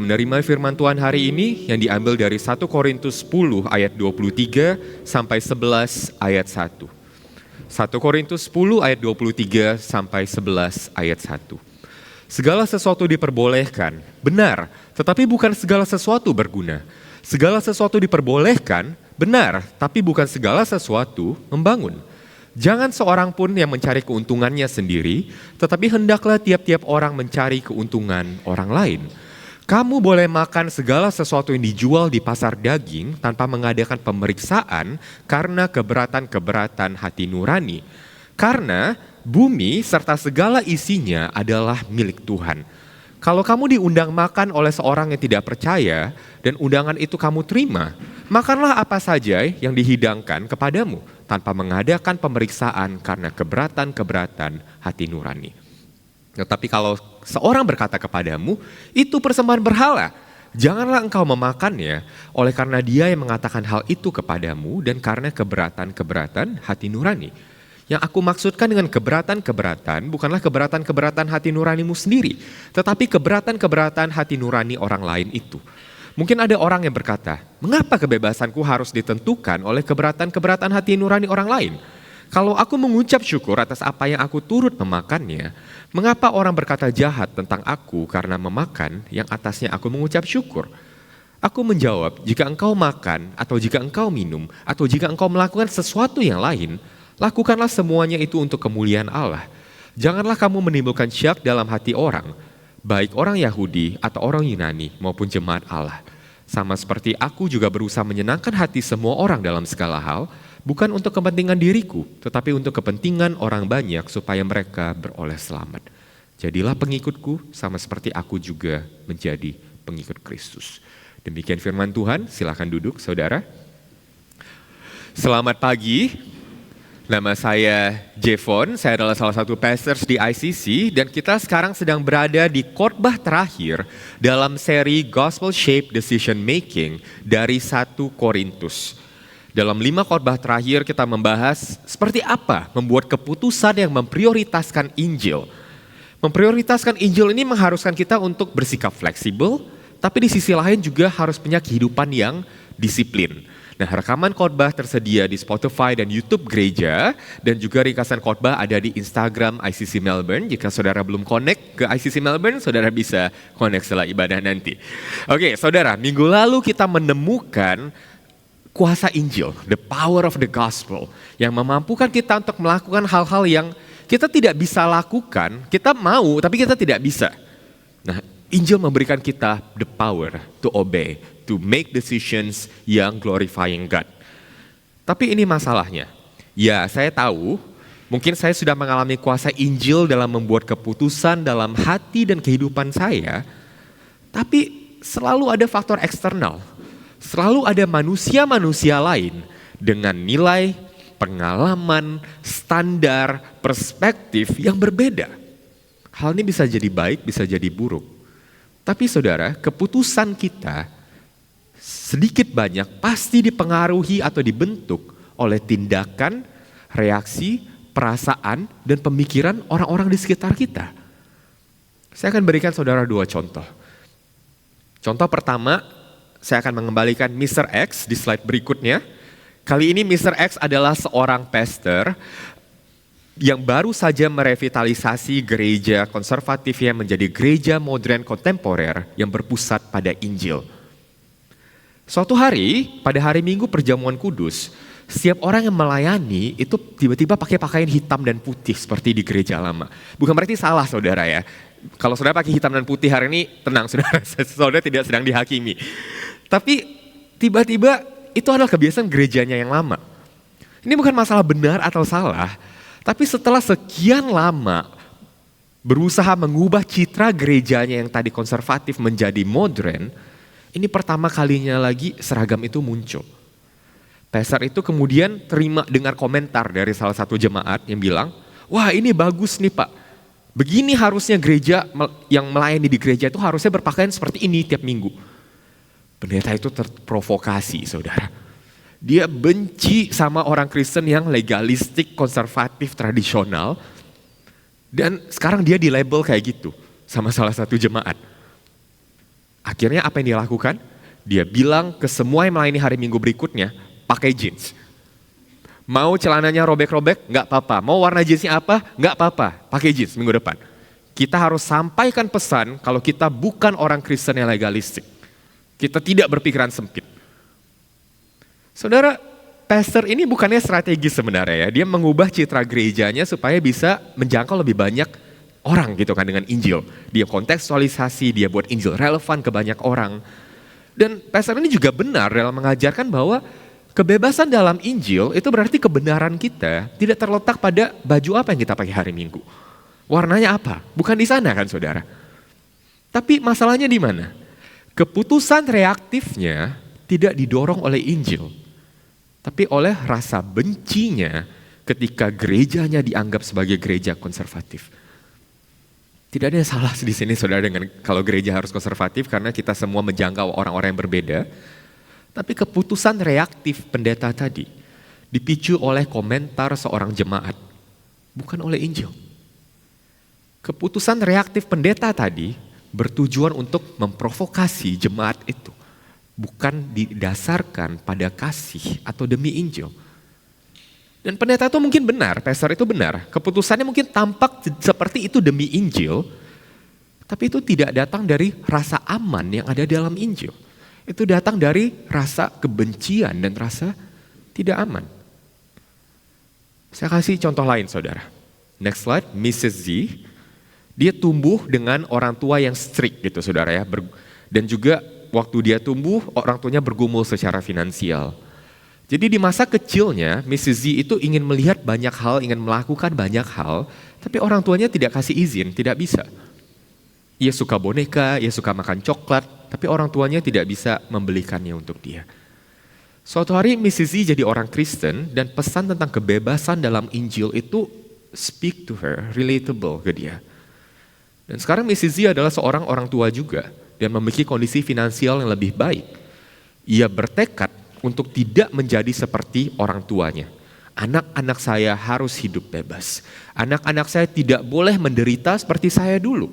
akan menerima firman Tuhan hari ini yang diambil dari 1 Korintus 10 ayat 23 sampai 11 ayat 1. 1 Korintus 10 ayat 23 sampai 11 ayat 1. Segala sesuatu diperbolehkan, benar, tetapi bukan segala sesuatu berguna. Segala sesuatu diperbolehkan, benar, tapi bukan segala sesuatu membangun. Jangan seorang pun yang mencari keuntungannya sendiri, tetapi hendaklah tiap-tiap orang mencari keuntungan orang lain. Kamu boleh makan segala sesuatu yang dijual di pasar daging tanpa mengadakan pemeriksaan karena keberatan-keberatan hati nurani. Karena bumi serta segala isinya adalah milik Tuhan. Kalau kamu diundang makan oleh seorang yang tidak percaya dan undangan itu kamu terima, makanlah apa saja yang dihidangkan kepadamu tanpa mengadakan pemeriksaan karena keberatan-keberatan hati nurani. Tetapi kalau seorang berkata kepadamu, itu persembahan berhala, janganlah engkau memakannya oleh karena dia yang mengatakan hal itu kepadamu dan karena keberatan-keberatan hati nurani. Yang aku maksudkan dengan keberatan-keberatan bukanlah keberatan-keberatan hati nuranimu sendiri, tetapi keberatan-keberatan hati nurani orang lain itu. Mungkin ada orang yang berkata, mengapa kebebasanku harus ditentukan oleh keberatan-keberatan hati nurani orang lain? Kalau aku mengucap syukur atas apa yang aku turut memakannya, mengapa orang berkata jahat tentang aku karena memakan yang atasnya aku mengucap syukur? Aku menjawab, jika engkau makan atau jika engkau minum atau jika engkau melakukan sesuatu yang lain, lakukanlah semuanya itu untuk kemuliaan Allah. Janganlah kamu menimbulkan syak dalam hati orang, baik orang Yahudi atau orang Yunani maupun jemaat Allah. Sama seperti aku juga berusaha menyenangkan hati semua orang dalam segala hal, bukan untuk kepentingan diriku, tetapi untuk kepentingan orang banyak supaya mereka beroleh selamat. Jadilah pengikutku sama seperti aku juga menjadi pengikut Kristus. Demikian firman Tuhan, silakan duduk saudara. Selamat pagi. Nama saya Jevon, saya adalah salah satu pastors di ICC dan kita sekarang sedang berada di khotbah terakhir dalam seri Gospel Shape Decision Making dari 1 Korintus. Dalam 5 khotbah terakhir kita membahas seperti apa membuat keputusan yang memprioritaskan Injil. Memprioritaskan Injil ini mengharuskan kita untuk bersikap fleksibel, tapi di sisi lain juga harus punya kehidupan yang disiplin. Nah, rekaman khotbah tersedia di Spotify dan YouTube gereja dan juga ringkasan khotbah ada di Instagram ICC Melbourne. Jika saudara belum connect ke ICC Melbourne, saudara bisa connect setelah ibadah nanti. Oke, saudara, minggu lalu kita menemukan kuasa Injil, the power of the gospel, yang memampukan kita untuk melakukan hal-hal yang kita tidak bisa lakukan, kita mau tapi kita tidak bisa. Nah, Injil memberikan kita the power to obey, to make decisions yang glorifying God. Tapi ini masalahnya. Ya, saya tahu mungkin saya sudah mengalami kuasa Injil dalam membuat keputusan dalam hati dan kehidupan saya. Tapi selalu ada faktor eksternal. Selalu ada manusia-manusia lain dengan nilai, pengalaman, standar, perspektif yang berbeda. Hal ini bisa jadi baik, bisa jadi buruk. Tapi saudara, keputusan kita sedikit banyak pasti dipengaruhi atau dibentuk oleh tindakan, reaksi, perasaan, dan pemikiran orang-orang di sekitar kita. Saya akan berikan saudara 2 contoh. Contoh pertama, saya akan mengembalikan Mr. X di slide berikutnya. Kali ini Mr. X adalah seorang pastor yang baru saja merevitalisasi gereja konservatifnya menjadi gereja modern kontemporer yang berpusat pada Injil. Suatu hari, pada hari Minggu perjamuan kudus, setiap orang yang melayani itu tiba-tiba pakai pakaian hitam dan putih seperti di gereja lama. Bukan berarti salah saudara ya. Kalau saudara pakai hitam dan putih hari ini, tenang saudara, saudara tidak sedang dihakimi. Tapi tiba-tiba itu adalah kebiasaan gerejanya yang lama. Ini bukan masalah benar atau salah, tapi setelah sekian lama berusaha mengubah citra gerejanya yang tadi konservatif menjadi modern, ini pertama kalinya lagi seragam itu muncul. Pastor itu kemudian dengar komentar dari salah satu jemaat yang bilang, wah ini bagus nih Pak, begini harusnya gereja yang melayani di gereja itu harusnya berpakaian seperti ini tiap minggu. Pendeta itu terprovokasi saudara. Dia benci sama orang Kristen yang legalistik, konservatif, tradisional. Dan sekarang dia di label kayak gitu sama salah satu jemaat. Akhirnya apa yang dia lakukan? Dia bilang ke semua yang melayani hari Minggu berikutnya, pakai jeans. Mau celananya robek-robek, nggak apa-apa. Mau warna jeansnya apa, nggak apa-apa. Pakai jeans minggu depan. Kita harus sampaikan pesan kalau kita bukan orang Kristen yang legalistik. Kita tidak berpikiran sempit. Saudara, pastor ini bukannya strategi sebenarnya ya. Dia mengubah citra gerejanya supaya bisa menjangkau lebih banyak orang gitu kan dengan Injil. Dia kontekstualisasi, dia buat Injil relevan ke banyak orang. Dan pastor ini juga benar dalam mengajarkan bahwa kebebasan dalam Injil itu berarti kebenaran kita tidak terletak pada baju apa yang kita pakai hari Minggu. Warnanya apa? Bukan di sana kan saudara. Tapi masalahnya di mana? Keputusan reaktifnya tidak didorong oleh Injil. Tapi oleh rasa bencinya ketika gerejanya dianggap sebagai gereja konservatif. Tidak ada yang salah di sini saudara dengan kalau gereja harus konservatif karena kita semua menjangkau orang-orang yang berbeda. Tapi keputusan reaktif pendeta tadi dipicu oleh komentar seorang jemaat, bukan oleh Injil. Keputusan reaktif pendeta tadi bertujuan untuk memprovokasi jemaat itu. Bukan didasarkan pada kasih atau demi Injil. Dan pendeta itu mungkin benar, pastor itu benar. Keputusannya mungkin tampak seperti itu demi Injil, tapi itu tidak datang dari rasa aman yang ada dalam Injil. Itu datang dari rasa kebencian dan rasa tidak aman. Saya kasih contoh lain saudara. Next slide, Mrs. Z. Dia tumbuh dengan orang tua yang strict gitu saudara ya. Dan juga waktu dia tumbuh, orang tuanya bergumul secara finansial. Jadi di masa kecilnya, Mrs. Z itu ingin melihat banyak hal, ingin melakukan banyak hal, tapi orang tuanya tidak kasih izin, tidak bisa. Ia suka boneka, ia suka makan coklat, tapi orang tuanya tidak bisa membelikannya untuk dia. Suatu hari Mrs. Z jadi orang Kristen dan pesan tentang kebebasan dalam Injil itu speak to her, relatable ke dia. Dan sekarang Mrs. Z adalah seorang orang tua juga. Dan memiliki kondisi finansial yang lebih baik. Ia bertekad untuk tidak menjadi seperti orang tuanya. Anak-anak saya harus hidup bebas. Anak-anak saya tidak boleh menderita seperti saya dulu.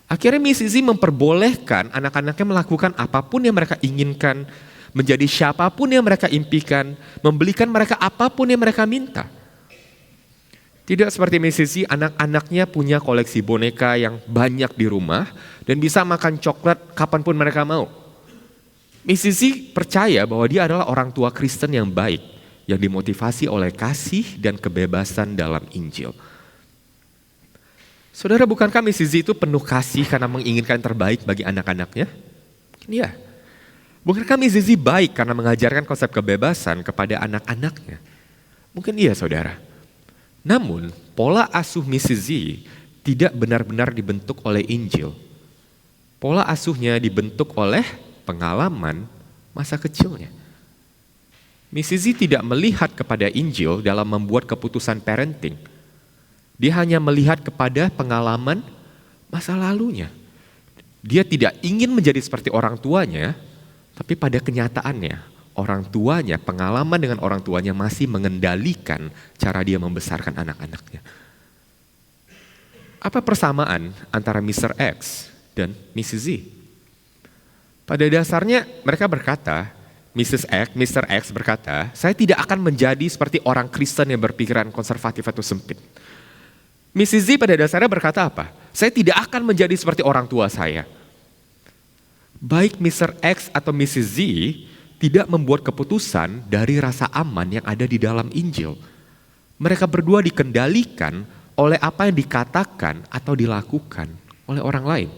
Akhirnya Mrs. Z memperbolehkan anak-anaknya melakukan apapun yang mereka inginkan, menjadi siapapun yang mereka impikan, membelikan mereka apapun yang mereka minta. Tidak seperti Mrs. Z, anak-anaknya punya koleksi boneka yang banyak di rumah dan bisa makan coklat kapanpun mereka mau. Mrs. Z percaya bahwa dia adalah orang tua Kristen yang baik, yang dimotivasi oleh kasih dan kebebasan dalam Injil. Saudara, bukankah Mrs. Z itu penuh kasih karena menginginkan yang terbaik bagi anak-anaknya? Iya. Bukankah Mrs. Z baik karena mengajarkan konsep kebebasan kepada anak-anaknya? Mungkin iya saudara. Namun, pola asuh Mrs. Z tidak benar-benar dibentuk oleh Injil. Pola asuhnya dibentuk oleh pengalaman masa kecilnya. Mrs. Z tidak melihat kepada Injil dalam membuat keputusan parenting. Dia hanya melihat kepada pengalaman masa lalunya. Dia tidak ingin menjadi seperti orang tuanya, tapi pada kenyataannya, orang tuanya, pengalaman dengan orang tuanya masih mengendalikan cara dia membesarkan anak-anaknya. Apa persamaan antara Mr. X dan Mrs. Z? Pada dasarnya mereka berkata, Mr. X berkata, saya tidak akan menjadi seperti orang Kristen yang berpikiran konservatif atau sempit. Mrs. Z pada dasarnya berkata apa? Saya tidak akan menjadi seperti orang tua saya. Baik Mr. X atau Mrs. Z tidak membuat keputusan dari rasa aman yang ada di dalam Injil. Mereka berdua dikendalikan oleh apa yang dikatakan atau dilakukan oleh orang lain.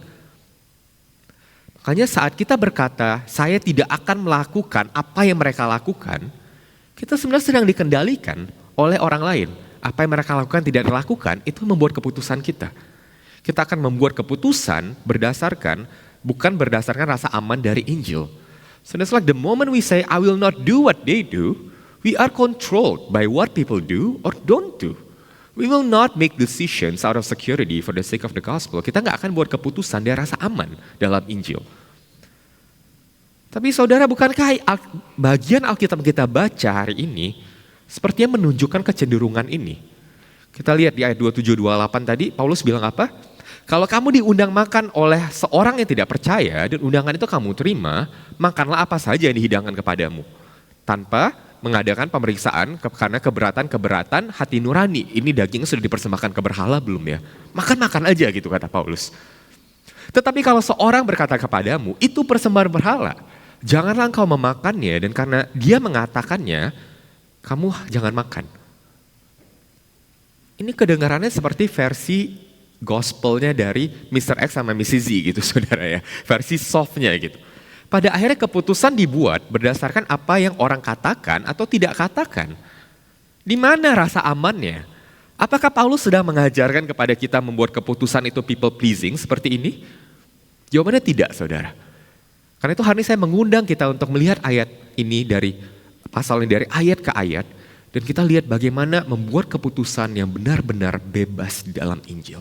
Makanya saat kita berkata, saya tidak akan melakukan apa yang mereka lakukan, kita sebenarnya sedang dikendalikan oleh orang lain. Apa yang mereka lakukan tidak dilakukan, itu membuat keputusan kita. Kita akan membuat keputusan bukan berdasarkan rasa aman dari Injil. So it's like the moment we say, I will not do what they do, we are controlled by what people do or don't do. We will not make decisions out of security for the sake of the gospel. Kita nggak akan buat keputusan dari rasa aman dalam Injil. Tapi saudara, bukankah bagian Alkitab kita baca hari ini sepertinya menunjukkan kecenderungan ini? Kita lihat di ayat 27-28 tadi, Paulus bilang apa? Kalau kamu diundang makan oleh seorang yang tidak percaya dan undangan itu kamu terima, makanlah apa saja yang dihidangkan kepadamu. Tanpa mengadakan pemeriksaan karena keberatan hati nurani. Ini dagingnya sudah dipersembahkan ke berhala belum ya? Makan-makan aja gitu kata Paulus. Tetapi kalau seorang berkata kepadamu, itu persembahan berhala, janganlah engkau memakannya, dan karena dia mengatakannya, kamu jangan makan. Ini kedengarannya seperti versi gospelnya dari Mr. X sama Mrs. Z gitu saudara ya. Versi softnya gitu. Pada akhirnya keputusan dibuat berdasarkan apa yang orang katakan atau tidak katakan. Di mana rasa amannya? Apakah Paulus sedang mengajarkan kepada kita membuat keputusan itu people pleasing seperti ini? Jawabannya tidak saudara. Karena itu hari ini saya mengundang kita untuk melihat ayat ini dari pasal ini dari ayat ke ayat. Dan kita lihat bagaimana membuat keputusan yang benar-benar bebas di dalam Injil.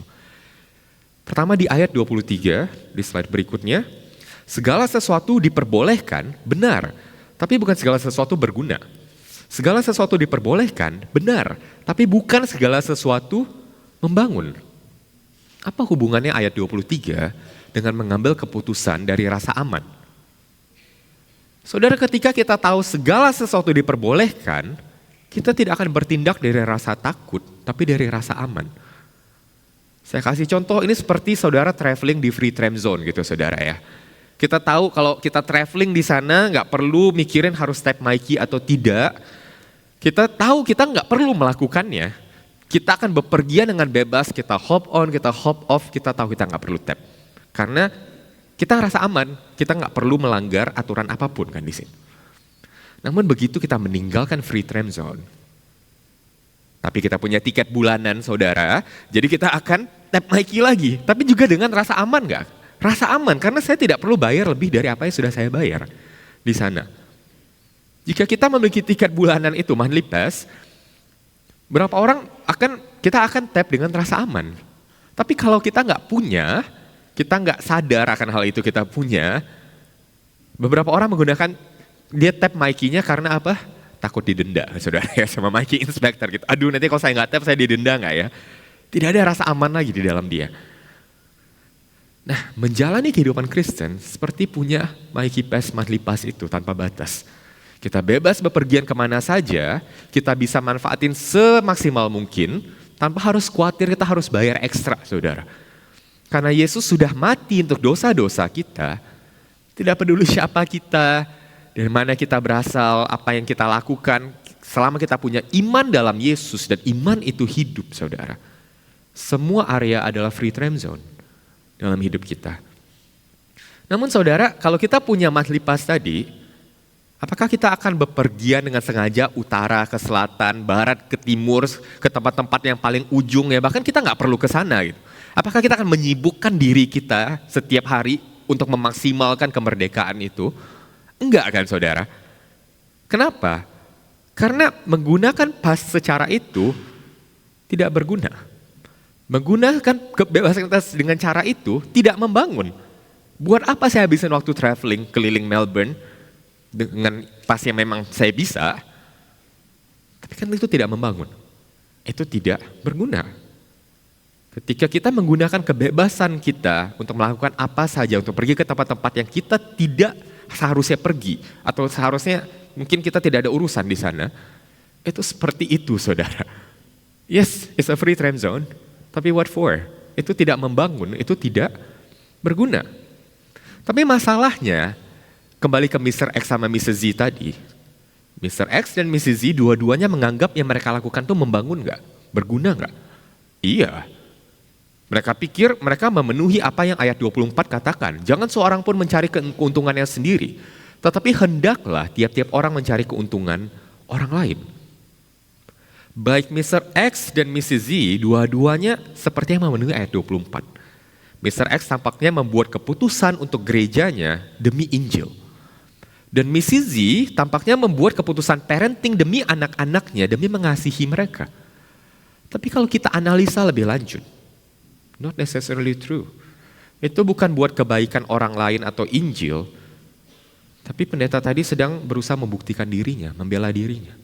Pertama di ayat 23 di slide berikutnya. Segala sesuatu diperbolehkan, benar, tapi bukan segala sesuatu berguna. Segala sesuatu diperbolehkan, benar, tapi bukan segala sesuatu membangun. Apa hubungannya ayat 23 dengan mengambil keputusan dari rasa aman? Saudara, ketika kita tahu segala sesuatu diperbolehkan, kita tidak akan bertindak dari rasa takut, tapi dari rasa aman. Saya kasih contoh, ini seperti saudara traveling di free time zone gitu saudara ya. Kita tahu kalau kita traveling di sana nggak perlu mikirin harus tap my key atau tidak. Kita tahu kita nggak perlu melakukannya. Kita akan bepergian dengan bebas, kita hop on, kita hop off, kita tahu kita nggak perlu tap. Karena kita ngerasa aman, kita nggak perlu melanggar aturan apapun kan di sini. Namun begitu kita meninggalkan free time zone, tapi kita punya tiket bulanan saudara, jadi kita akan tap my key lagi. Tapi juga dengan rasa aman nggak? Rasa aman karena saya tidak perlu bayar lebih dari apa yang sudah saya bayar di sana. Jika kita memiliki tiket bulanan itu monthly pass, berapa orang kita akan tap dengan rasa aman. Tapi kalau kita nggak punya, kita nggak sadar akan hal itu kita punya, beberapa orang menggunakan dia tap my key-nya karena apa? Takut didenda saudara ya sama my key inspector gitu. Aduh nanti kalau saya nggak tap saya didenda nggak ya? Tidak ada rasa aman lagi di dalam dia. Nah, menjalani kehidupan Kristen seperti punya my key pass, monthly pass itu tanpa batas. Kita bebas bepergian kemana saja, kita bisa manfaatin semaksimal mungkin, tanpa harus khawatir kita harus bayar ekstra, saudara. Karena Yesus sudah mati untuk dosa-dosa kita, tidak peduli siapa kita, dari mana kita berasal, apa yang kita lakukan, selama kita punya iman dalam Yesus dan iman itu hidup, saudara. Semua area adalah free time zone dalam hidup kita. Namun saudara, kalau kita punya monthly pass tadi, apakah kita akan bepergian dengan sengaja utara ke selatan, barat ke timur, ke tempat-tempat yang paling ujung ya, bahkan kita nggak perlu ke sana gitu. Apakah kita akan menyibukkan diri kita setiap hari untuk memaksimalkan kemerdekaan itu? Enggak kan saudara? Kenapa? Karena menggunakan pas secara itu tidak berguna. Menggunakan kebebasan kita dengan cara itu tidak membangun. Buat apa saya habisin waktu traveling keliling Melbourne dengan pas yang memang saya bisa, tapi kan itu tidak membangun. Itu tidak berguna. Ketika kita menggunakan kebebasan kita untuk melakukan apa saja, untuk pergi ke tempat-tempat yang kita tidak seharusnya pergi, atau seharusnya mungkin kita tidak ada urusan di sana, itu seperti itu saudara. Yes, it's a free time zone. Tapi what for? Itu tidak membangun, itu tidak berguna. Tapi masalahnya, kembali ke Mr. X sama Mrs. Z tadi. Mr. X dan Mrs. Z dua-duanya menganggap yang mereka lakukan itu membangun gak? Berguna gak? Iya. Mereka pikir mereka memenuhi apa yang ayat 24 katakan. Jangan seorang pun mencari keuntungannya sendiri. Tetapi hendaklah tiap-tiap orang mencari keuntungan orang lain. Baik Mr. X dan Mrs. Z, dua-duanya seperti yang memenuhi ayat 24. Mr. X tampaknya membuat keputusan untuk gerejanya demi Injil. Dan Mrs. Z tampaknya membuat keputusan parenting demi anak-anaknya, demi mengasihi mereka. Tapi kalau kita analisa lebih lanjut, not necessarily true. Itu bukan buat kebaikan orang lain atau Injil, tapi pendeta tadi sedang berusaha membuktikan dirinya, membela dirinya.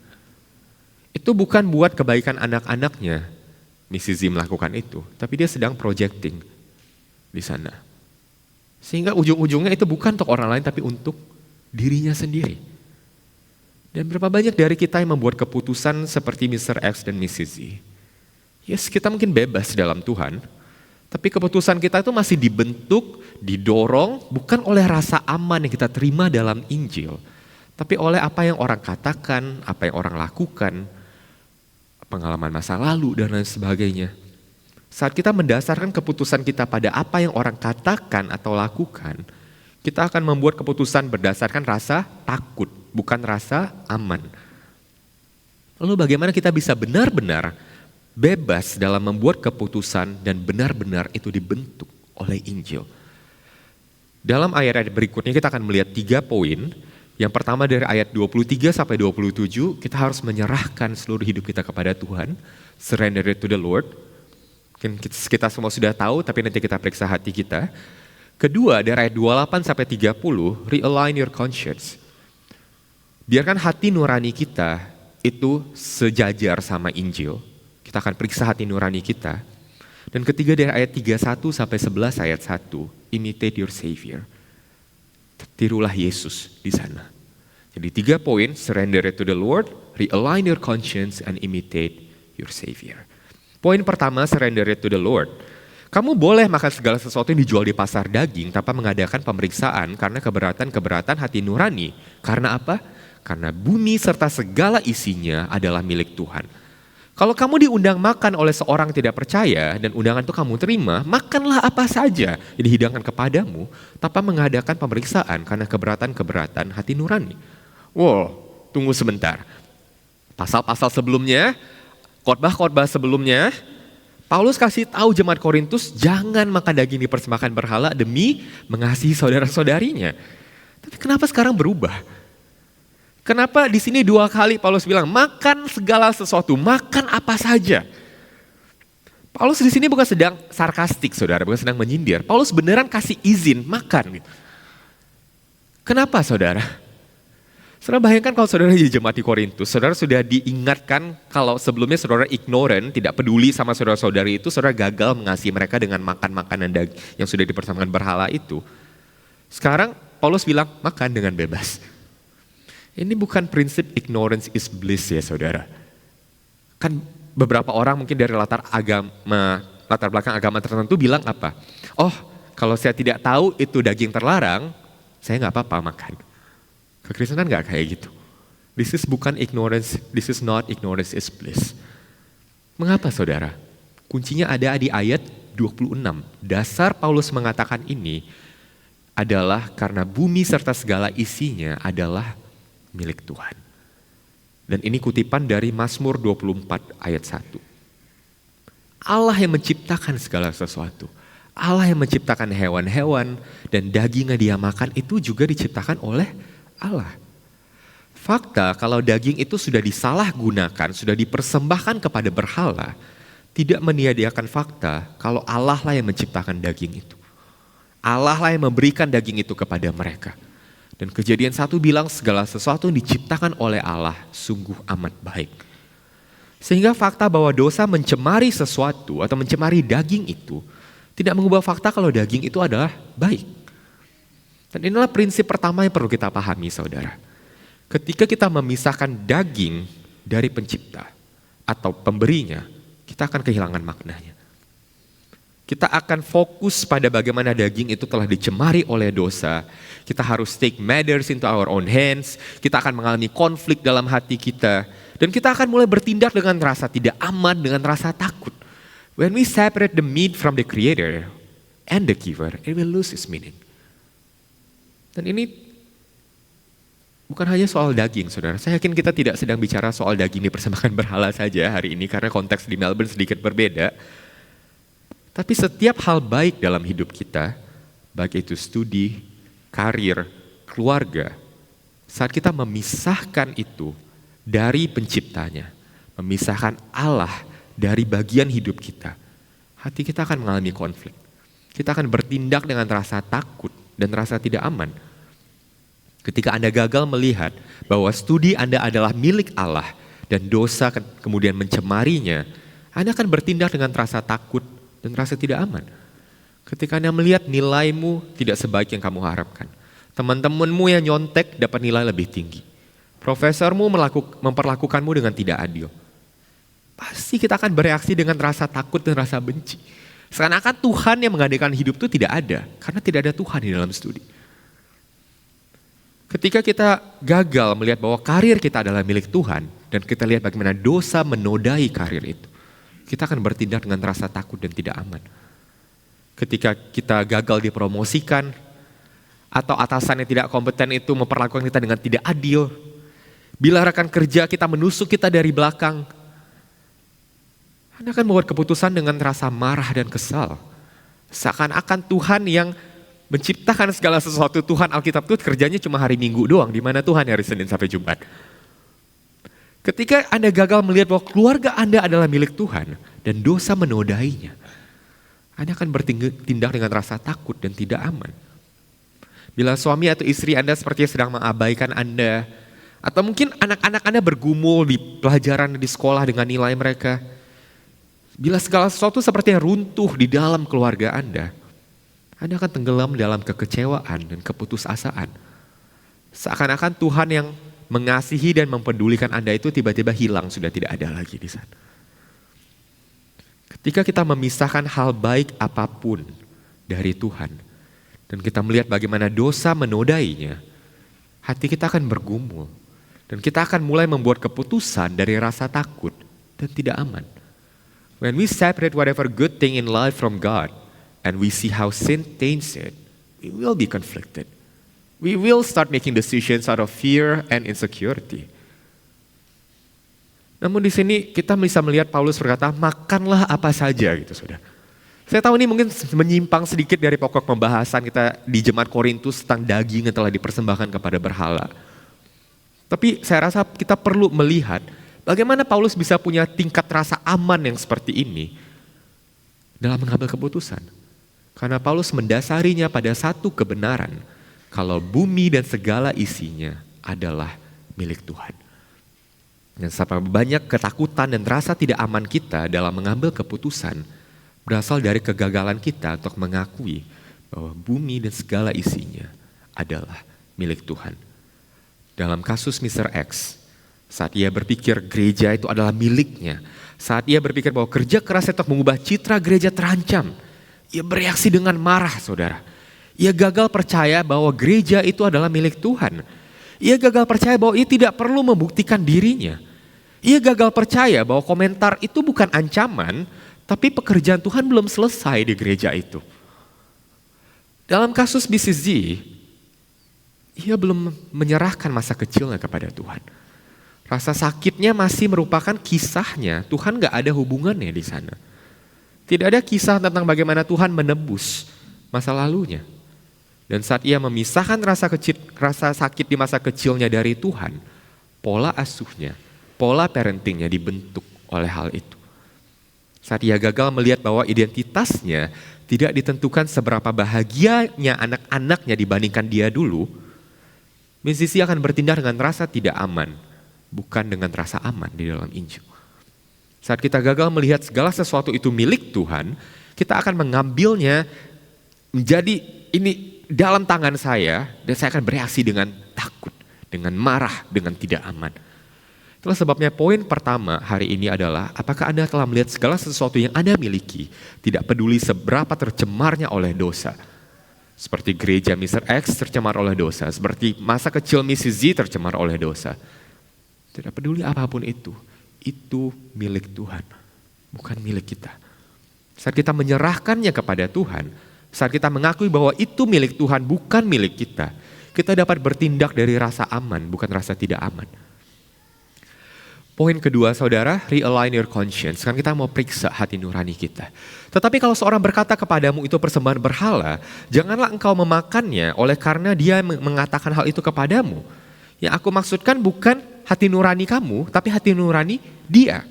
Itu bukan buat kebaikan anak-anaknya, Mrs. Z melakukan itu, tapi dia sedang projecting di sana. Sehingga ujung-ujungnya itu bukan untuk orang lain tapi untuk dirinya sendiri. Dan berapa banyak dari kita yang membuat keputusan seperti Mr. X dan Mrs. Z. Yes, kita mungkin bebas dalam Tuhan, tapi keputusan kita itu masih dibentuk, didorong bukan oleh rasa aman yang kita terima dalam Injil, tapi oleh apa yang orang katakan, apa yang orang lakukan, pengalaman masa lalu dan lain sebagainya. Saat kita mendasarkan keputusan kita pada apa yang orang katakan atau lakukan, kita akan membuat keputusan berdasarkan rasa takut, bukan rasa aman. Lalu bagaimana kita bisa benar-benar bebas dalam membuat keputusan dan benar-benar itu dibentuk oleh Injil? Dalam ayat-ayat berikutnya kita akan melihat 3 poin. Yang pertama dari ayat 23 sampai 27, kita harus menyerahkan seluruh hidup kita kepada Tuhan, surrender it to the Lord. Mungkin kita semua sudah tahu, tapi nanti kita periksa hati kita. Kedua, dari ayat 28 sampai 30, realign your conscience. Biarkan hati nurani kita itu sejajar sama Injil. Kita akan periksa hati nurani kita. Dan ketiga dari ayat 31 sampai 11 ayat 1, imitate your Savior. Tirulah Yesus di sana. Jadi 3 poin, surrender it to the Lord, realign your conscience, and imitate your Savior. Poin pertama, surrender it to the Lord. Kamu boleh makan segala sesuatu yang dijual di pasar daging tanpa mengadakan pemeriksaan karena keberatan-keberatan hati nurani. Karena apa? Karena bumi serta segala isinya adalah milik Tuhan. Kalau kamu diundang makan oleh seorang tidak percaya dan undangan itu kamu terima, makanlah apa saja yang dihidangkan kepadamu tanpa mengadakan pemeriksaan karena keberatan-keberatan hati nurani. Wow, tunggu sebentar. Pasal-pasal sebelumnya, khotbah-khotbah sebelumnya, Paulus kasih tahu jemaat Korintus jangan makan daging dipersembahkan berhala demi mengasihi saudara-saudarinya. Tapi kenapa sekarang berubah? Kenapa di sini 2 kali Paulus bilang makan segala sesuatu, makan apa saja. Paulus di sini bukan sedang sarkastik saudara, bukan sedang menyindir. Paulus beneran kasih izin makan. Kenapa saudara? Saudara bayangkan kalau saudara di jemaat di Korintus, saudara sudah diingatkan kalau sebelumnya saudara ignorant, tidak peduli sama saudara-saudari itu, saudara gagal mengasihi mereka dengan makan makanan yang sudah dipersembahkan berhala itu. Sekarang Paulus bilang makan dengan bebas. Ini bukan prinsip ignorance is bliss ya saudara. Kan beberapa orang mungkin dari latar belakang agama tertentu bilang apa? Oh kalau saya tidak tahu itu daging terlarang, saya gak apa-apa makan. Kekristenan gak kayak gitu. This is bukan ignorance, this is not ignorance is bliss. Mengapa saudara? Kuncinya ada di ayat 26. Dasar Paulus mengatakan ini adalah karena bumi serta segala isinya adalah milik Tuhan. Dan ini kutipan dari Mazmur 24 ayat 1. Allah yang menciptakan segala sesuatu. Allah yang menciptakan hewan-hewan dan daging yang dia makan itu juga diciptakan oleh Allah. Fakta kalau daging itu sudah disalahgunakan, sudah dipersembahkan kepada berhala, tidak meniadakan fakta kalau Allah lah yang menciptakan daging itu. Allah lah yang memberikan daging itu kepada mereka. Dan Kejadian 1 bilang segala sesuatu yang diciptakan oleh Allah sungguh amat baik. Sehingga fakta bahwa dosa mencemari sesuatu atau mencemari daging itu tidak mengubah fakta kalau daging itu adalah baik. Dan inilah prinsip pertama yang perlu kita pahami saudara. Ketika kita memisahkan daging dari pencipta atau pemberinya, kita akan kehilangan maknanya. Kita akan fokus pada bagaimana daging itu telah dicemari oleh dosa. Kita harus take matters into our own hands. Kita akan mengalami konflik dalam hati kita. Dan kita akan mulai bertindak dengan rasa tidak aman, dengan rasa takut. When we separate the meat from the creator and the giver, it will lose its meaning. Dan ini bukan hanya soal daging, saudara. Saya yakin kita tidak sedang bicara soal daging dipersembahkan berhala saja hari ini, karena konteks di Melbourne sedikit berbeda. Tapi setiap hal baik dalam hidup kita, baik itu studi, karir, keluarga, saat kita memisahkan itu dari penciptanya, memisahkan Allah dari bagian hidup kita, hati kita akan mengalami konflik. Kita akan bertindak dengan rasa takut dan rasa tidak aman. Ketika Anda gagal melihat bahwa studi Anda adalah milik Allah dan dosa kemudian mencemarinya, Anda akan bertindak dengan rasa takut dan rasa tidak aman. Ketika Anda melihat nilaimu tidak sebaik yang kamu harapkan. Teman-temanmu yang nyontek dapat nilai lebih tinggi. Profesormu memperlakukanmu dengan tidak adil. Pasti kita akan bereaksi dengan rasa takut dan rasa benci. Seakan-akan Tuhan yang mengadakan hidup itu tidak ada. Karena tidak ada Tuhan di dalam studi. Ketika kita gagal melihat bahwa karir kita adalah milik Tuhan. Dan kita lihat bagaimana dosa menodai karir itu. Kita akan bertindak dengan rasa takut dan tidak aman. Ketika kita gagal dipromosikan, atau atasan yang tidak kompeten itu memperlakukan kita dengan tidak adil. Bila rekan kerja kita menusuk kita dari belakang, Anda akan membuat keputusan dengan rasa marah dan kesal. Seakan-akan Tuhan yang menciptakan segala sesuatu. Tuhan Alkitab itu kerjanya cuma hari Minggu doang, di mana Tuhan hari Senin sampai Jumat. Ketika Anda gagal melihat bahwa keluarga Anda adalah milik Tuhan dan dosa menodainya, Anda akan bertindak dengan rasa takut dan tidak aman. Bila suami atau istri Anda sepertinya sedang mengabaikan Anda, atau mungkin anak-anak Anda bergumul di pelajaran di sekolah dengan nilai mereka, bila segala sesuatu sepertinya runtuh di dalam keluarga Anda akan tenggelam dalam kekecewaan dan keputusasaan. Seakan-akan Tuhan yang mengasihi dan mempedulikan Anda itu tiba-tiba hilang, sudah tidak ada lagi di sana. Ketika kita memisahkan hal baik apapun dari Tuhan, dan kita melihat bagaimana dosa menodainya, hati kita akan bergumul. Dan kita akan mulai membuat keputusan dari rasa takut dan tidak aman. When we separate whatever good thing in life from God, and we see how sin taints it, we will be conflicted. We will start making decisions out of fear and insecurity. Namun di sini kita bisa melihat Paulus berkata, makanlah apa saja gitu saudara. Saya tahu ini mungkin menyimpang sedikit dari pokok pembahasan kita di Jemaat Korintus tentang daging yang telah dipersembahkan kepada berhala. Tapi saya rasa kita perlu melihat bagaimana Paulus bisa punya tingkat rasa aman yang seperti ini dalam mengambil keputusan. Karena Paulus mendasarinya pada satu kebenaran, kalau bumi dan segala isinya adalah milik Tuhan. Dan sampai banyak ketakutan dan rasa tidak aman kita dalam mengambil keputusan berasal dari kegagalan kita untuk mengakui bahwa bumi dan segala isinya adalah milik Tuhan. Dalam kasus Mr. X, saat ia berpikir gereja itu adalah miliknya, saat ia berpikir bahwa kerja keras untuk mengubah citra gereja terancam, ia bereaksi dengan marah saudara. Ia gagal percaya bahwa gereja itu adalah milik Tuhan. Ia gagal percaya bahwa ia tidak perlu membuktikan dirinya. Ia gagal percaya bahwa komentar itu bukan ancaman, tapi pekerjaan Tuhan belum selesai di gereja itu. Dalam kasus Mrs. Z, ia belum menyerahkan masa kecilnya kepada Tuhan. Rasa sakitnya masih merupakan kisahnya, Tuhan gak ada hubungannya di sana. Tidak ada kisah tentang bagaimana Tuhan menebus masa lalunya. Dan saat ia memisahkan rasa sakit di masa kecilnya dari Tuhan, pola asuhnya, pola parentingnya dibentuk oleh hal itu. Saat ia gagal melihat bahwa identitasnya tidak ditentukan seberapa bahagianya anak-anaknya dibandingkan dia dulu, Mrs. akan bertindak dengan rasa tidak aman, bukan dengan rasa aman di dalam Injil. Saat kita gagal melihat segala sesuatu itu milik Tuhan, kita akan mengambilnya menjadi ini dalam tangan saya, dan saya akan bereaksi dengan takut, dengan marah, dengan tidak aman. Itulah sebabnya poin pertama hari ini adalah, apakah Anda telah melihat segala sesuatu yang Anda miliki, tidak peduli seberapa tercemarnya oleh dosa. Seperti gereja Mr. X tercemar oleh dosa, seperti masa kecil Mrs. Z tercemar oleh dosa. Tidak peduli apapun itu milik Tuhan, bukan milik kita. Saat kita menyerahkannya kepada Tuhan, saat kita mengakui bahwa itu milik Tuhan, bukan milik kita, kita dapat bertindak dari rasa aman, bukan rasa tidak aman. Poin kedua saudara, realign your conscience. Sekarang kita mau periksa hati nurani kita. Tetapi kalau seorang berkata kepadamu itu persembahan berhala, janganlah engkau memakannya oleh karena dia mengatakan hal itu kepadamu. Yang aku maksudkan bukan hati nurani kamu, tapi hati nurani dia.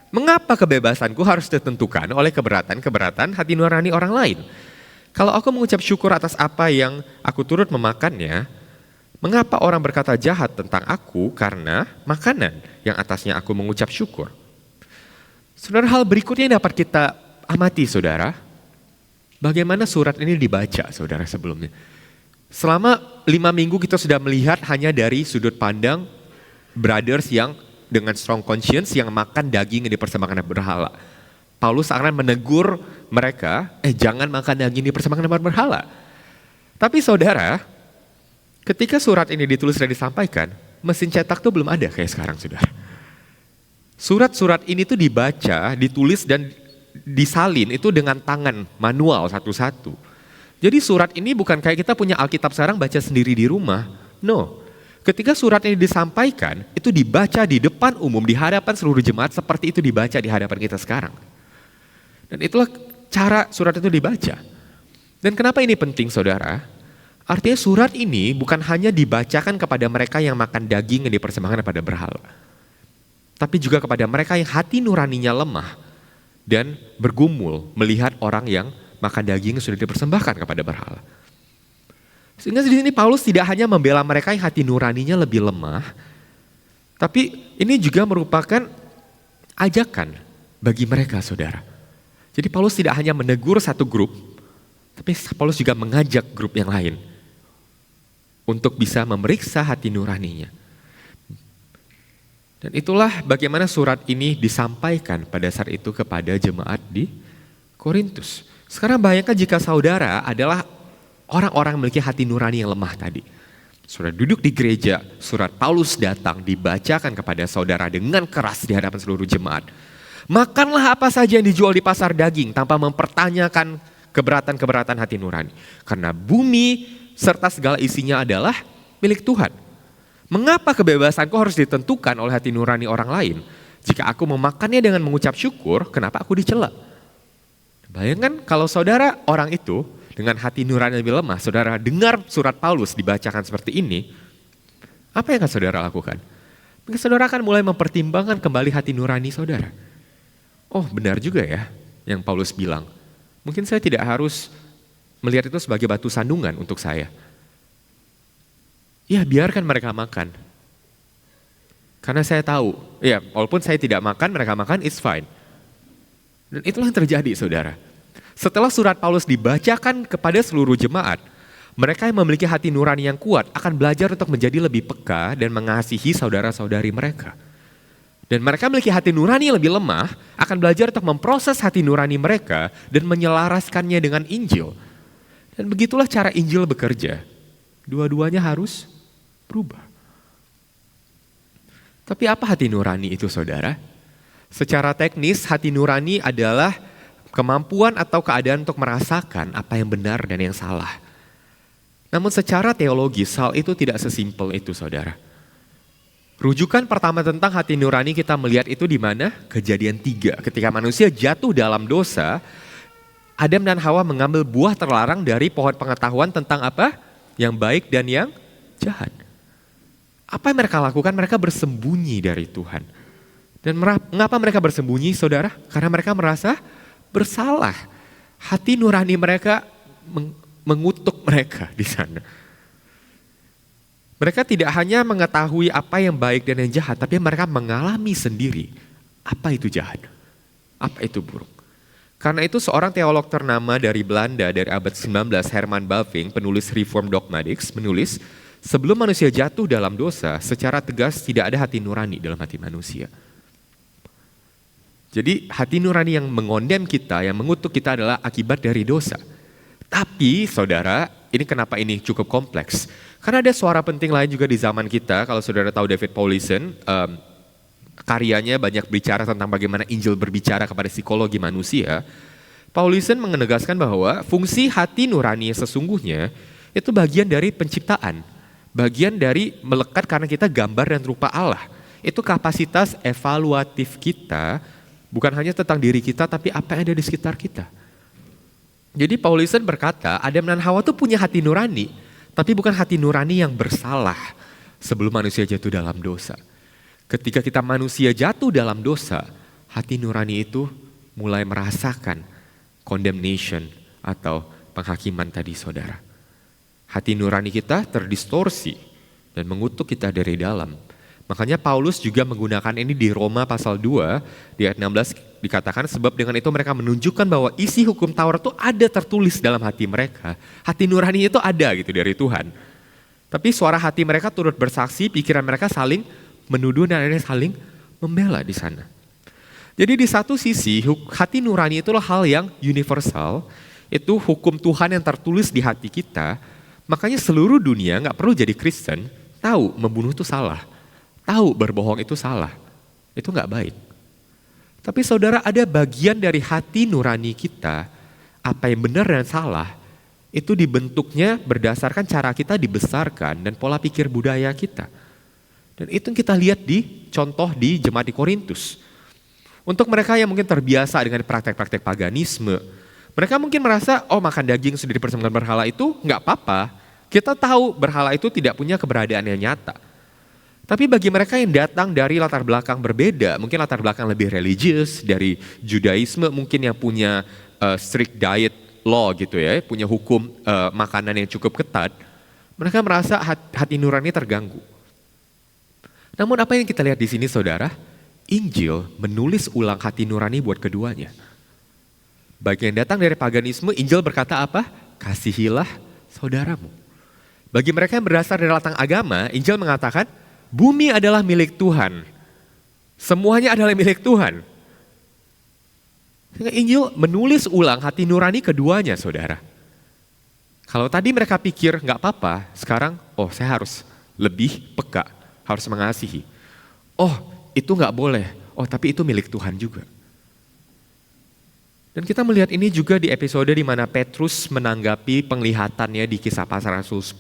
Mengapa kebebasanku harus ditentukan oleh keberatan hati nurani orang lain? Kalau aku mengucap syukur atas apa yang aku turut memakannya, mengapa orang berkata jahat tentang aku karena makanan yang atasnya aku mengucap syukur? Saudara, hal berikutnya yang dapat kita amati saudara, Bagaimana surat ini dibaca, saudara, sebelumnya? Selama 5 minggu kita sudah melihat hanya dari sudut pandang brothers yang dengan strong conscience yang makan daging yang dipersembahkan berhala. Paulus akan menegur mereka, jangan makan daging dipersembahkan berhala. Tapi saudara, ketika surat ini ditulis dan disampaikan, mesin cetak tuh belum ada kayak sekarang, saudara. Surat-surat ini tuh dibaca, ditulis dan disalin itu dengan tangan manual satu-satu. Jadi surat ini bukan kayak kita punya Alkitab sekarang baca sendiri di rumah. No. Ketika surat ini disampaikan, itu dibaca di depan umum, di hadapan seluruh jemaat seperti itu dibaca di hadapan kita sekarang. Dan itulah cara surat itu dibaca. Dan kenapa ini penting, saudara? Artinya surat ini bukan hanya dibacakan kepada mereka yang makan daging yang dipersembahkan kepada berhala. Tapi juga kepada mereka yang hati nuraninya lemah dan bergumul melihat orang yang makan daging yang sudah dipersembahkan kepada berhala. Sehingga di sini Paulus tidak hanya membela mereka yang hati nuraninya lebih lemah, tapi ini juga merupakan ajakan bagi mereka, saudara. Jadi Paulus tidak hanya menegur satu grup, tapi Paulus juga mengajak grup yang lain untuk bisa memeriksa hati nuraninya. Dan itulah bagaimana surat ini disampaikan pada saat itu kepada jemaat di Korintus. Sekarang bayangkan jika saudara adalah orang-orang yang memiliki hati nurani yang lemah tadi. Saudara duduk di gereja, surat Paulus datang dibacakan kepada saudara dengan keras di hadapan seluruh jemaat. Makanlah apa saja yang dijual di pasar daging tanpa mempertanyakan keberatan-keberatan hati nurani. Karena bumi serta segala isinya adalah milik Tuhan. Mengapa kebebasanku harus ditentukan oleh hati nurani orang lain? Jika aku memakannya dengan mengucap syukur, kenapa aku dicela? Bayangkan kalau saudara orang itu dengan hati nurani lebih lemah, saudara dengar surat Paulus dibacakan seperti ini, apa yang akan saudara lakukan? Mungkin saudara akan mulai mempertimbangkan kembali hati nurani saudara. Oh, benar juga ya yang Paulus bilang. Mungkin saya tidak harus melihat itu sebagai batu sandungan untuk saya. Ya, biarkan mereka makan. Karena saya tahu, ya walaupun saya tidak makan, mereka makan, it's fine. Dan itulah yang terjadi, saudara. Setelah surat Paulus dibacakan kepada seluruh jemaat, mereka yang memiliki hati nurani yang kuat akan belajar untuk menjadi lebih peka dan mengasihi saudara-saudari mereka. Dan mereka memiliki hati nurani yang lebih lemah akan belajar untuk memproses hati nurani mereka dan menyelaraskannya dengan Injil. Dan begitulah cara Injil bekerja. Dua-duanya harus berubah. Tapi apa hati nurani itu, saudara? Secara teknis, hati nurani adalah kemampuan atau keadaan untuk merasakan apa yang benar dan yang salah. Namun secara teologis, hal itu tidak sesimpel itu, saudara. Rujukan pertama tentang hati nurani kita melihat itu di mana? Kejadian 3. Ketika manusia jatuh dalam dosa, Adam dan Hawa mengambil buah terlarang dari pohon pengetahuan tentang apa? Yang baik dan yang jahat. Apa yang mereka lakukan? Mereka bersembunyi dari Tuhan. Dan mengapa mereka bersembunyi, saudara? Karena mereka merasa bersalah. Hati nurani mereka mengutuk mereka di sana. Mereka tidak hanya mengetahui apa yang baik dan yang jahat, tapi mereka mengalami sendiri apa itu jahat, apa itu buruk. Karena itu seorang teolog ternama dari Belanda dari abad 19, Herman Bavinck, penulis Reformed Dogmatics, menulis, sebelum manusia jatuh dalam dosa, secara tegas tidak ada hati nurani dalam hati manusia. Jadi hati nurani yang mengondem kita, yang mengutuk kita adalah akibat dari dosa. Tapi saudara, ini kenapa ini cukup kompleks? Karena ada suara penting lain juga di zaman kita. Kalau saudara tahu David Powlison, karyanya banyak bicara tentang bagaimana Injil berbicara kepada psikologi manusia. Powlison menegaskan bahwa fungsi hati nurani sesungguhnya itu bagian dari penciptaan. Bagian dari melekat karena kita gambar dan rupa Allah. Itu kapasitas evaluatif kita, bukan hanya tentang diri kita, tapi apa yang ada di sekitar kita. Jadi Powlison berkata, Adam dan Hawa tuh punya hati nurani, tapi bukan hati nurani yang bersalah sebelum manusia jatuh dalam dosa. Ketika kita manusia jatuh dalam dosa, hati nurani itu mulai merasakan condemnation atau penghakiman tadi, saudara. Hati nurani kita terdistorsi dan mengutuk kita dari dalam. Makanya Paulus juga menggunakan ini di Roma pasal 2, di ayat 16 dikatakan, sebab dengan itu mereka menunjukkan bahwa isi hukum Taurat itu ada tertulis dalam hati mereka. Hati nurani itu ada gitu dari Tuhan. Tapi suara hati mereka turut bersaksi, pikiran mereka saling menuduh dan akhirnya saling membela di sana. Jadi di satu sisi hati nurani itulah hal yang universal, itu hukum Tuhan yang tertulis di hati kita. Makanya seluruh dunia gak perlu jadi Kristen, tahu membunuh itu salah. Tahu berbohong itu salah, itu gak baik. Tapi saudara, ada bagian dari hati nurani kita, apa yang benar dan salah, itu dibentuknya berdasarkan cara kita dibesarkan dan pola pikir budaya kita. Dan itu yang kita lihat di contoh di jemaat di Korintus. Untuk mereka yang mungkin terbiasa dengan praktek-praktek paganisme, mereka mungkin merasa, oh makan daging sudah dipersembahkan berhala itu gak apa-apa. Kita tahu berhala itu tidak punya keberadaan yang nyata. Tapi bagi mereka yang datang dari latar belakang berbeda, mungkin latar belakang lebih religius, dari Judaisme mungkin yang punya strict diet law gitu ya, punya hukum makanan yang cukup ketat, mereka merasa hati nurani terganggu. Namun apa yang kita lihat di sini saudara, Injil menulis ulang hati nurani buat keduanya. Bagi yang datang dari paganisme, Injil berkata apa? Kasihilah saudaramu. Bagi mereka yang berasal dari latar agama, Injil mengatakan, bumi adalah milik Tuhan. Semuanya adalah milik Tuhan. Sehingga Injil menulis ulang hati nurani keduanya saudara. Kalau tadi mereka pikir gak apa-apa, sekarang saya harus lebih peka, harus mengasihi. Itu gak boleh, tapi itu milik Tuhan juga. Dan kita melihat ini juga di episode di mana Petrus menanggapi penglihatannya di Kisah Pasal Rasul 10,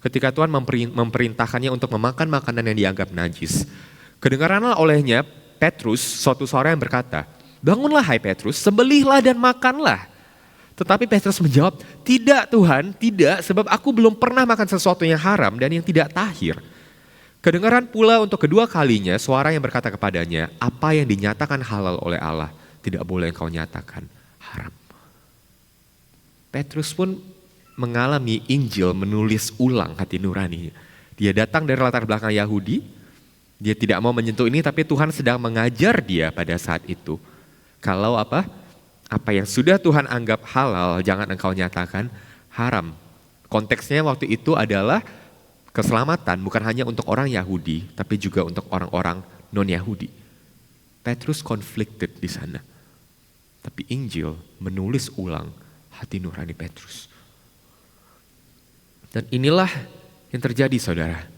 ketika Tuhan memerintahkannya untuk memakan makanan yang dianggap najis. Kedengaranlah olehnya Petrus suatu suara yang berkata, bangunlah hai Petrus, sembelihlah dan makanlah. Tetapi Petrus menjawab, tidak Tuhan, tidak, sebab aku belum pernah makan sesuatu yang haram dan yang tidak tahir. Kedengaran pula untuk kedua kalinya suara yang berkata kepadanya, apa yang dinyatakan halal oleh Allah, tidak boleh engkau nyatakan haram. Petrus pun mengalami Injil menulis ulang hati nuraninya. Dia datang dari latar belakang Yahudi, dia tidak mau menyentuh ini, tapi Tuhan sedang mengajar dia pada saat itu. Kalau apa yang sudah Tuhan anggap halal, jangan engkau nyatakan haram. Konteksnya waktu itu adalah keselamatan bukan hanya untuk orang Yahudi, tapi juga untuk orang-orang non-Yahudi. Petrus conflicted di sana. Tapi Injil menulis ulang hati nurani Petrus. Dan inilah yang terjadi saudara.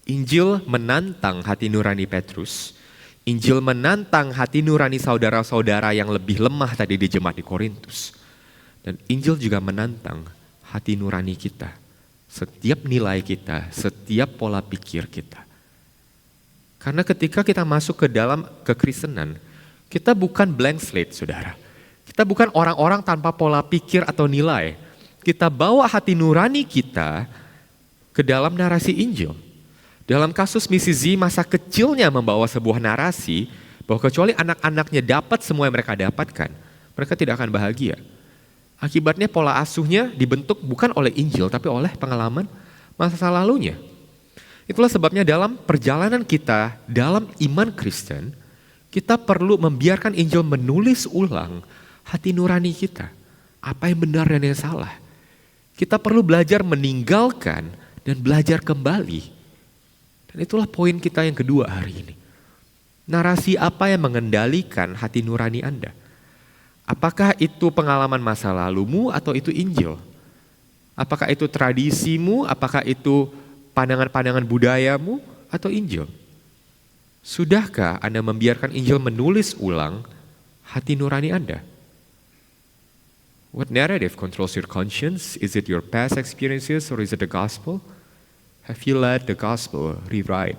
Injil menantang hati nurani Petrus. Injil menantang hati nurani saudara-saudara yang lebih lemah tadi di jemaat di Korintus. Dan Injil juga menantang hati nurani kita. Setiap nilai kita, setiap pola pikir kita. Karena ketika kita masuk ke dalam kekristenan, kita bukan blank slate saudara. Kita bukan orang-orang tanpa pola pikir atau nilai. Kita bawa hati nurani kita ke dalam narasi Injil. Dalam kasus Mrs. Z, masa kecilnya membawa sebuah narasi bahwa kecuali anak-anaknya dapat semua yang mereka dapatkan, mereka tidak akan bahagia. Akibatnya pola asuhnya dibentuk bukan oleh Injil, tapi oleh pengalaman masa lalunya. Itulah sebabnya dalam perjalanan kita, dalam iman Kristen, kita perlu membiarkan Injil menulis ulang hati nurani kita. Apa yang benar dan yang salah. Kita perlu belajar meninggalkan dan belajar kembali. Dan itulah poin kita yang kedua hari ini. Narasi apa yang mengendalikan hati nurani Anda? Apakah itu pengalaman masa lalumu atau itu Injil? Apakah itu tradisimu, apakah itu pandangan-pandangan budayamu atau Injil? Sudahkah Anda membiarkan Injil menulis ulang hati nurani Anda? What narrative controls your conscience? Is it your past experiences or is it the gospel? Have you let the gospel rewrite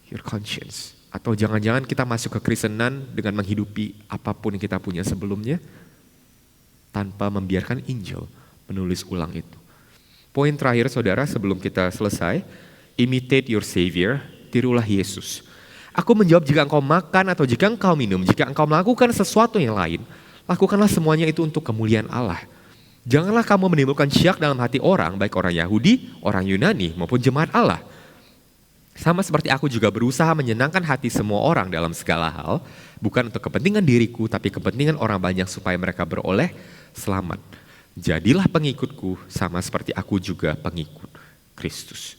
your conscience? Atau jangan-jangan kita masuk ke Kristenan dengan menghidupi apapun yang kita punya sebelumnya tanpa membiarkan Injil menulis ulang itu. Poin terakhir saudara sebelum kita selesai, imitate your Savior, tirulah Yesus. Aku menjawab, jika engkau makan atau jika engkau minum, jika engkau melakukan sesuatu yang lain, lakukanlah semuanya itu untuk kemuliaan Allah. Janganlah kamu menimbulkan syiak dalam hati orang, baik orang Yahudi, orang Yunani, maupun jemaat Allah. Sama seperti aku juga berusaha menyenangkan hati semua orang dalam segala hal, bukan untuk kepentingan diriku, tapi kepentingan orang banyak supaya mereka beroleh selamat. Jadilah pengikutku sama seperti aku juga pengikut Kristus.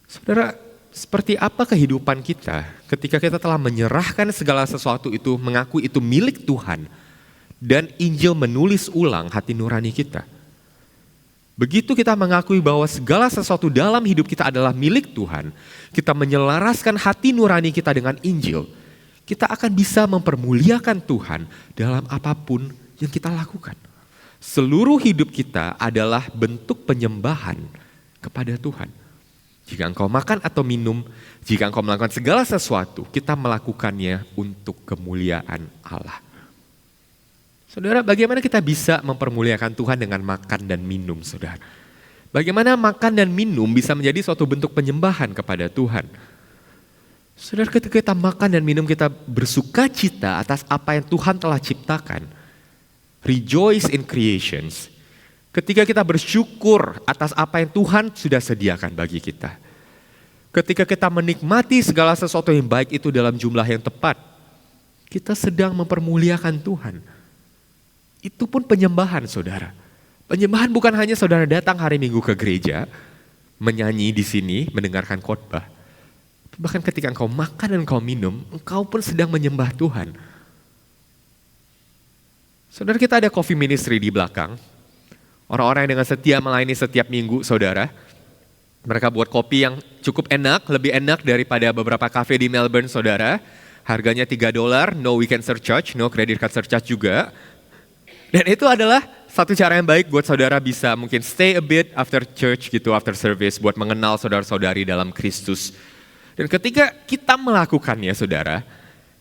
Saudara, seperti apa kehidupan kita ketika kita telah menyerahkan segala sesuatu itu, mengaku itu milik Tuhan, dan Injil menulis ulang hati nurani kita. Begitu kita mengakui bahwa segala sesuatu dalam hidup kita adalah milik Tuhan, kita menyelaraskan hati nurani kita dengan Injil, kita akan bisa mempermuliakan Tuhan dalam apapun yang kita lakukan. Seluruh hidup kita adalah bentuk penyembahan kepada Tuhan. Jika engkau makan atau minum, jika engkau melakukan segala sesuatu, kita melakukannya untuk kemuliaan Allah. Saudara, bagaimana kita bisa mempermuliakan Tuhan dengan makan dan minum, saudara? Bagaimana makan dan minum bisa menjadi suatu bentuk penyembahan kepada Tuhan? Saudara, ketika kita makan dan minum, kita bersuka cita atas apa yang Tuhan telah ciptakan. Rejoice in creations. Ketika kita bersyukur atas apa yang Tuhan sudah sediakan bagi kita. Ketika kita menikmati segala sesuatu yang baik itu dalam jumlah yang tepat, kita sedang mempermuliakan Tuhan. Itu pun penyembahan, saudara. Penyembahan bukan hanya saudara datang hari Minggu ke gereja, menyanyi di sini, mendengarkan khotbah. Bahkan ketika engkau makan dan engkau minum, engkau pun sedang menyembah Tuhan. Saudara, kita ada coffee ministry di belakang. Orang-orang yang dengan setia melayani setiap minggu, saudara. Mereka buat kopi yang cukup enak, lebih enak daripada beberapa kafe di Melbourne, saudara. Harganya $3, no weekend surcharge, no credit card surcharge juga. Dan itu adalah satu cara yang baik buat saudara bisa mungkin stay a bit after church gitu, after service, buat mengenal saudara-saudari dalam Kristus. Dan ketika kita melakukannya, saudara,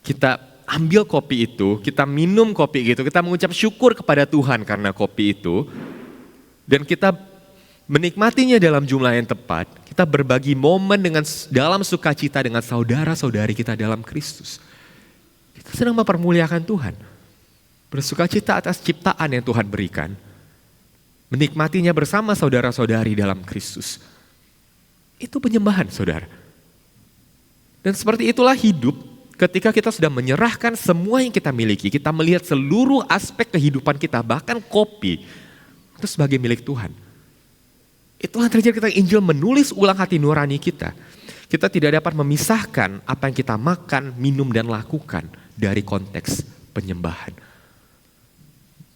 kita ambil kopi itu, kita minum kopi itu, kita mengucap syukur kepada Tuhan karena kopi itu, dan kita menikmatinya dalam jumlah yang tepat, kita berbagi momen dengan dalam sukacita dengan saudara-saudari kita dalam Kristus. Kita sedang mempermuliakan Tuhan. Bersukacita atas ciptaan yang Tuhan berikan. Menikmatinya bersama saudara-saudari dalam Kristus. Itu penyembahan, saudara. Dan seperti itulah hidup ketika kita sudah menyerahkan semua yang kita miliki. Kita melihat seluruh aspek kehidupan kita, bahkan kopi, itu sebagai milik Tuhan. Itulah terjadi ketika Injil menulis ulang hati nurani kita. Kita tidak dapat memisahkan apa yang kita makan, minum, dan lakukan dari konteks penyembahan.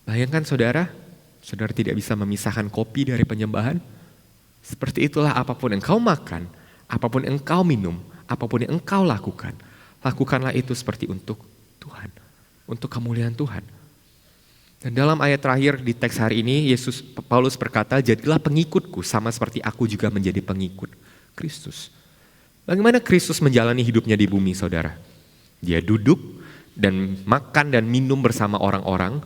Bayangkan saudara, saudara tidak bisa memisahkan kopi dari penyembahan. Seperti itulah apapun yang engkau makan, apapun yang engkau minum, apapun yang engkau lakukan. Lakukanlah itu seperti untuk Tuhan, untuk kemuliaan Tuhan. Dan dalam ayat terakhir di teks hari ini, Paulus berkata, jadilah pengikutku sama seperti aku juga menjadi pengikut Kristus. Bagaimana Kristus menjalani hidupnya di bumi, saudara? Dia duduk dan makan dan minum bersama orang-orang.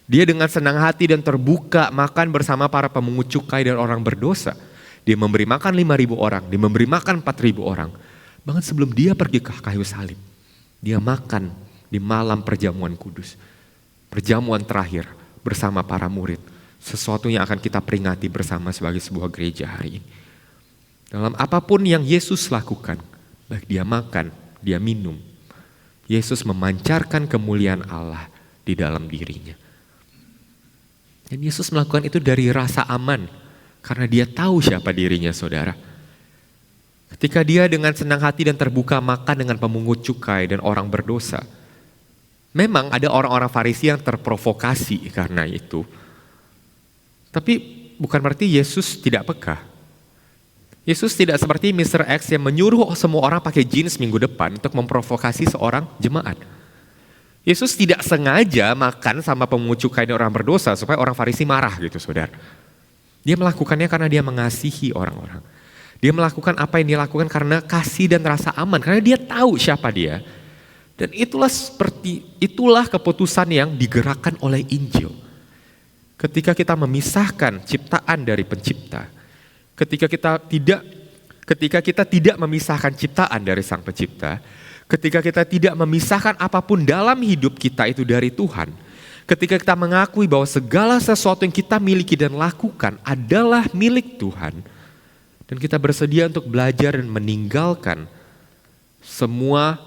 Dia dengan senang hati dan terbuka makan bersama para pemungut cukai dan orang berdosa. Dia memberi makan 5.000 orang, dia memberi makan 4.000 orang. Bahkan sebelum dia pergi ke kayu salib, dia makan di malam perjamuan kudus. Perjamuan terakhir bersama para murid. Sesuatu yang akan kita peringati bersama sebagai sebuah gereja hari ini. Dalam apapun yang Yesus lakukan, baik dia makan, dia minum, Yesus memancarkan kemuliaan Allah di dalam dirinya. Dan Yesus melakukan itu dari rasa aman, karena dia tahu siapa dirinya, saudara. Ketika dia dengan senang hati dan terbuka makan dengan pemungut cukai dan orang berdosa, memang ada orang-orang Farisi yang terprovokasi karena itu. Tapi bukan berarti Yesus tidak peka. Yesus tidak seperti Mr. X yang menyuruh semua orang pakai jeans minggu depan untuk memprovokasi seorang jemaat. Yesus tidak sengaja makan sama pemungut cukai dan orang berdosa supaya orang Farisi marah gitu, saudara. Dia melakukannya karena dia mengasihi orang-orang. Dia melakukan apa yang dia lakukan karena kasih dan rasa aman, karena dia tahu siapa dia. Dan itulah keputusan yang digerakkan oleh Injil. Ketika kita memisahkan ciptaan dari pencipta, ketika kita tidak memisahkan ciptaan dari Sang Pencipta, ketika kita tidak memisahkan apapun dalam hidup kita itu dari Tuhan, ketika kita mengakui bahwa segala sesuatu yang kita miliki dan lakukan adalah milik Tuhan, Dan kita bersedia untuk belajar dan meninggalkan semua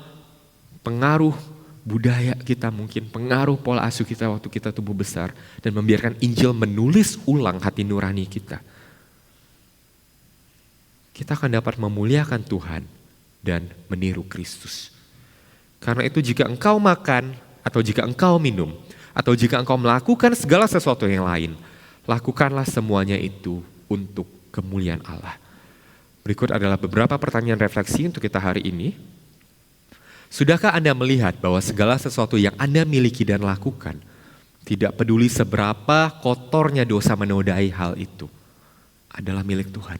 pengaruh budaya kita mungkin, pengaruh pola asuh kita waktu kita tumbuh besar, dan membiarkan Injil menulis ulang hati nurani kita. Kita akan dapat memuliakan Tuhan dan meniru Kristus. Karena itu jika engkau makan, atau jika engkau minum, atau jika engkau melakukan segala sesuatu yang lain, lakukanlah semuanya itu untuk kemuliaan Allah. Berikut adalah beberapa pertanyaan refleksi untuk kita hari ini. Sudahkah Anda melihat bahwa segala sesuatu yang Anda miliki dan lakukan, tidak peduli seberapa kotornya dosa menodai hal itu, adalah milik Tuhan?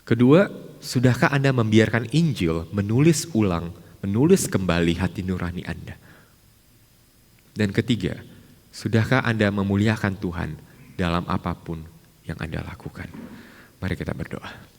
Kedua, sudahkah Anda membiarkan Injil menulis ulang, menulis kembali hati nurani Anda? Dan ketiga, sudahkah Anda memuliakan Tuhan dalam apapun yang Anda lakukan? Mari kita berdoa.